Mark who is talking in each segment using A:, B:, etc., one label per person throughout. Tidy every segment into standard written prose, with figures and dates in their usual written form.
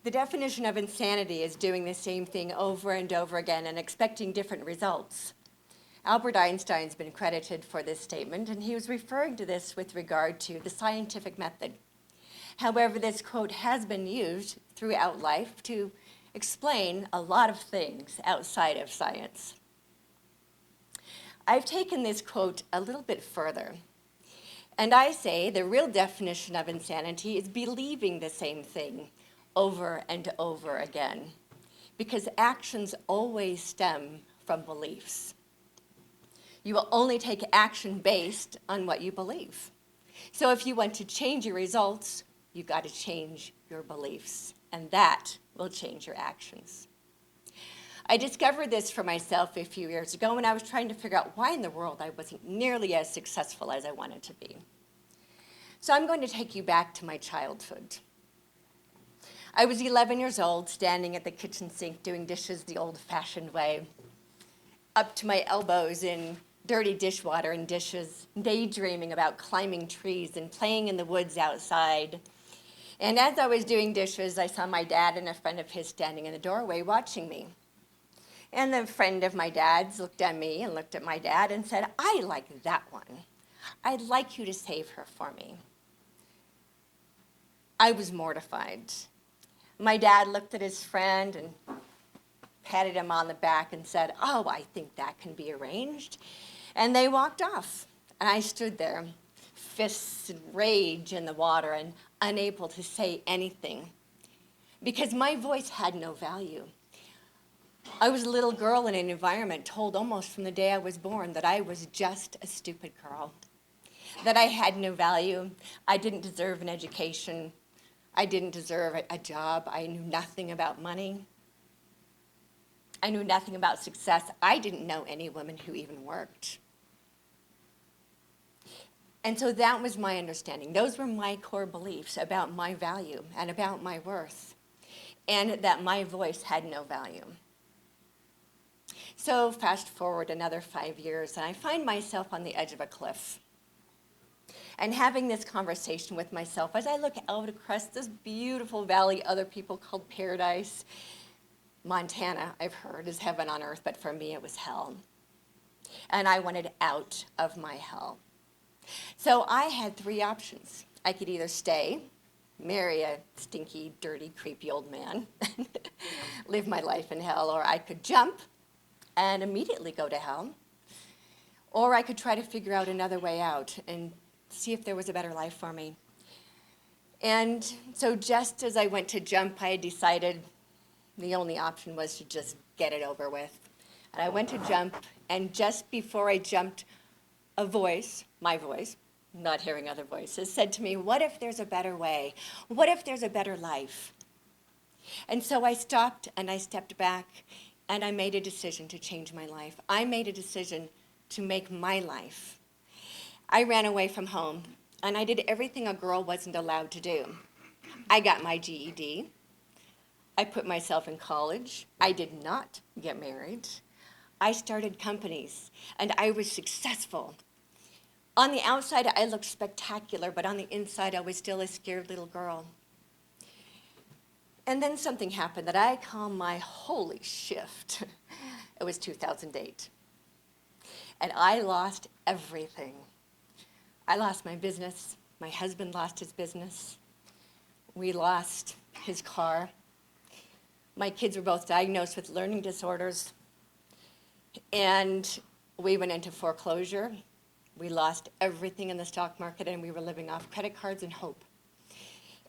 A: The definition of insanity is doing the same thing over and over again and expecting different results. Albert Einstein's been credited for this statement, and he was referring to this with regard to the scientific method. However, this quote has been used throughout life to explain a lot of things outside of science. I've taken this quote a little bit further, and I say the real definition of insanity is believing the same thing over and over again, because actions always stem from beliefs. You will only take action based on what you believe. So if you want to change your results, you've got to change your beliefs, and that will change your actions. I discovered this for myself a few years ago when I was trying to figure out why in the world I wasn't nearly as successful as I wanted to be. So I'm going to take you back to my childhood. I was 11 years old, standing at the kitchen sink doing dishes the old-fashioned way, up to my elbows in dirty dishwater and dishes, daydreaming about climbing trees and playing in the woods outside. And as I was doing dishes, I saw my dad and a friend of his standing in the doorway watching me. And the friend of my dad's looked at me and looked at my dad and said, "I like that one. I'd like you to save her for me." I was mortified. My dad looked at his friend and patted him on the back and said, "Oh, I think that can be arranged." And they walked off. And I stood there, fists and rage in the water and unable to say anything because my voice had no value. I was a little girl in an environment told almost from the day I was born that I was just a stupid girl, that I had no value, I didn't deserve an education, I didn't deserve a job, I knew nothing about money, I knew nothing about success, I didn't know any woman who even worked. And so that was my understanding. Those were my core beliefs about my value and about my worth, and that my voice had no value. So fast forward another 5 years, and I find myself on the edge of a cliff. And having this conversation with myself as I look out across this beautiful valley other people called paradise. Montana, I've heard, is heaven on earth, but for me it was hell. And I wanted out of my hell. So I had 3 options. I could either stay, marry a stinky, dirty, creepy old man, live my life in hell, or I could jump and immediately go to hell, or I could try to figure out another way out and see if there was a better life for me. And so just as I went to jump, I had decided the only option was to just get it over with. And I went to jump, and just before I jumped, a voice, my voice, not hearing other voices, said to me, "What if there's a better way? What if there's a better life?" And so I stopped and I stepped back and I made a decision to change my life. I made a decision to make my life. I ran away from home and I did everything a girl wasn't allowed to do. I got my GED. I put myself in college. I did not get married. I started companies and I was successful. On the outside, I looked spectacular, but on the inside, I was still a scared little girl. And then something happened that I call my holy shift. It was 2008. And I lost everything. I lost my business. My husband lost his business. We lost his car. My kids were both diagnosed with learning disorders. And we went into foreclosure. We lost everything in the stock market, and we were living off credit cards and hope.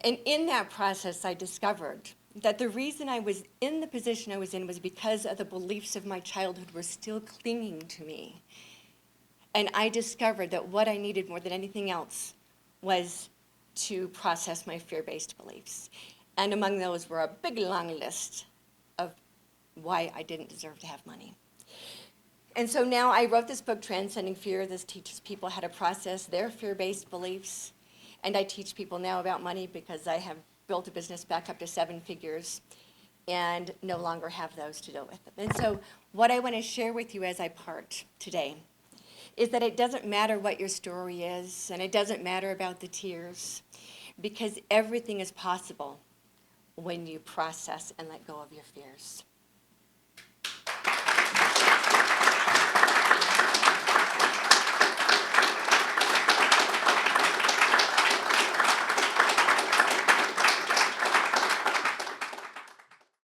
A: And in that process, I discovered that the reason I was in the position I was in was because of the beliefs of my childhood were still clinging to me. And I discovered that what I needed more than anything else was to process my fear-based beliefs. And among those were a big, long list of why I didn't deserve to have money. And so now I wrote this book, Transcending Fear. This teaches people how to process their fear-based beliefs. And I teach people now about money because I have built a business back up to 7 figures and no longer have those to deal with. And so what I want to share with you as I part today is that it doesn't matter what your story is, and it doesn't matter about the tears, because everything is possible when you process and let go of your fears.